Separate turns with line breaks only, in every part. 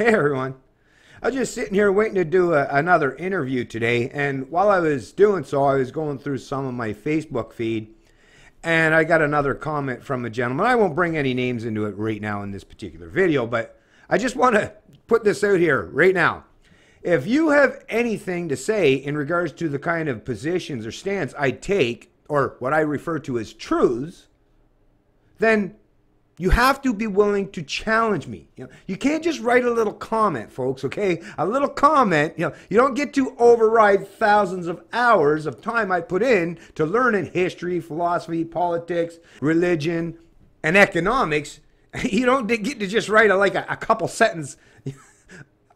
Hey everyone. I was just sitting here waiting to do another interview today, and while I was doing so, I was going through some of my Facebook feed, and I got another comment from a gentleman. I won't bring any names into it right now in this particular video, but I just want to put this out here right now. If you have anything to say in regards to the kind of positions or stance I take, or what I refer to as truths, then you have to be willing to challenge me. You can't just write a little comment, folks, okay? A little comment, you don't get to override thousands of hours of time I put in to learning history, philosophy, politics, religion, and economics. You don't get to just write a couple sentences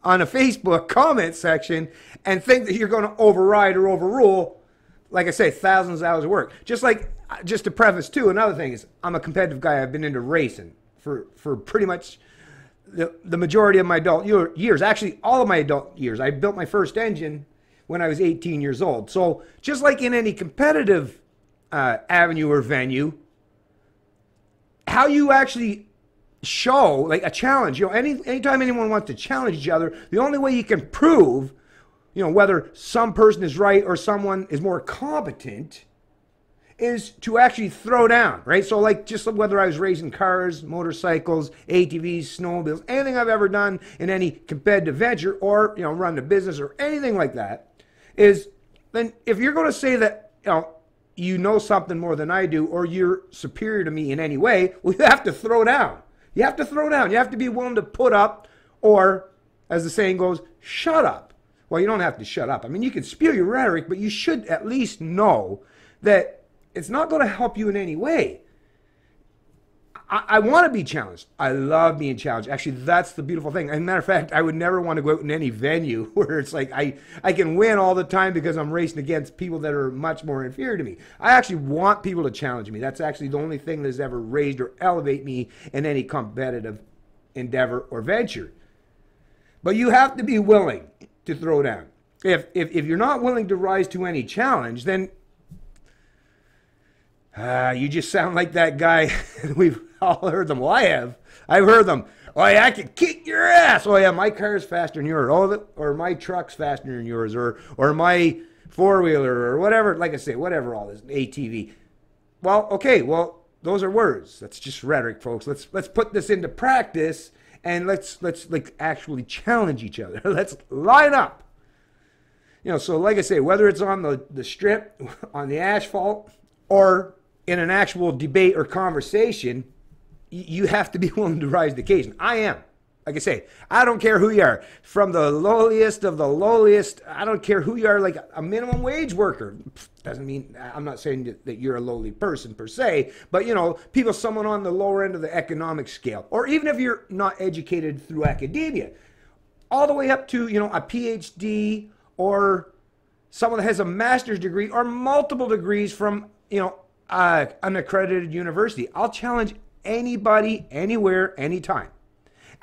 on a Facebook comment section and think that you're going to override or overrule, like I say, thousands of hours of work. Just to preface too, another thing is I'm a competitive guy. I've been into racing for pretty much the majority of my adult years. Actually, all of my adult years. I built my first engine when I was 18 years old. So just like in any competitive avenue or venue, how you actually show like a challenge, anytime anyone wants to challenge each other, the only way you can prove, whether some person is right or someone is more competent is to actually throw down, right? So like just whether I was racing cars, motorcycles, ATVs, snowmobiles, anything I've ever done in any competitive venture or, run a business or anything like that, is then if you're going to say that, you know something more than I do or you're superior to me in any way, well, you have to throw down. You have to throw down. You have to be willing to put up or, as the saying goes, shut up. Well, you don't have to shut up. I mean, you can spew your rhetoric, but you should at least know that it's not going to help you in any way. I want to be challenged. I love being challenged. Actually, that's the beautiful thing. As a matter of fact, I would never want to go out in any venue where it's like I can win all the time because I'm racing against people that are much more inferior to me. I actually want people to challenge me. That's actually the only thing that's ever raised or elevate me in any competitive endeavor or venture. But you have to be willing to throw down. If you're not willing to rise to any challenge, then you just sound like that guy. We've all heard them. Well, I have. I've heard them. Oh, yeah, I can kick your ass. Oh, yeah, my car's faster than yours. Oh, or my truck's faster than yours. Or my four-wheeler or whatever. Like I say, whatever all this, ATV. Well, okay, well, those are words. That's just rhetoric, folks. Let's put this into practice and let's like actually challenge each other. Let's line up. So like I say, whether it's on the strip, on the asphalt, or in an actual debate or conversation, you have to be willing to rise to the occasion. I am. Like I say, I don't care who you are. From the lowliest of the lowliest, I don't care who you are, like a minimum wage worker. Doesn't mean, I'm not saying that you're a lowly person per se, but someone on the lower end of the economic scale, or even if you're not educated through academia, all the way up to, a PhD or someone that has a master's degree or multiple degrees from, an accredited university. I'll challenge anybody, anywhere, anytime.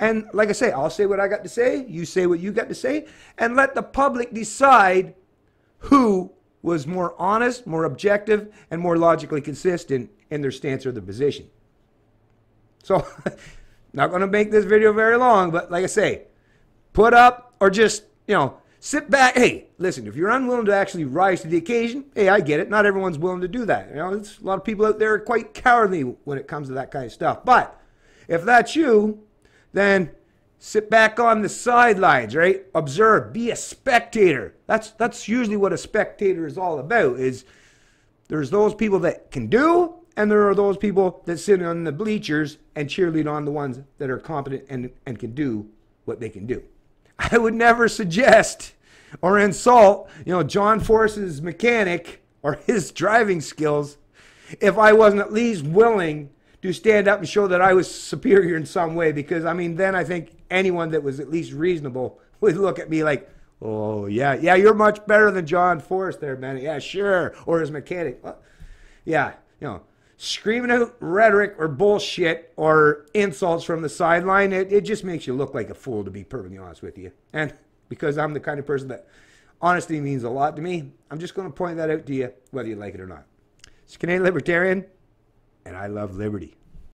And like I say, I'll say what I got to say, you say what you got to say, and let the public decide who was more honest, more objective, and more logically consistent in their stance or their position. So, not going to make this video very long, but like I say, put up or just, sit back. Hey, listen, if you're unwilling to actually rise to the occasion, hey, I get it. Not everyone's willing to do that. There's a lot of people out there are quite cowardly when it comes to that kind of stuff. But if that's you, then sit back on the sidelines, right? Observe, be a spectator. That's usually what a spectator is all about, is there's those people that can do, and there are those people that sit on the bleachers and cheerlead on the ones that are competent and can do what they can do. I would never suggest or insult, John Force's mechanic or his driving skills if I wasn't at least willing to stand up and show that I was superior in some way, because, then I think anyone that was at least reasonable would look at me like, oh, yeah, you're much better than John Force there, man. Yeah, sure. Or his mechanic. Well, yeah, screaming out rhetoric or bullshit or insults from the sideline, it just makes you look like a fool, to be perfectly honest with you. And because I'm the kind of person that honesty means a lot to me, I'm just going to point that out to you, whether you like it or not. It's Canadian Libertarian, and I love liberty.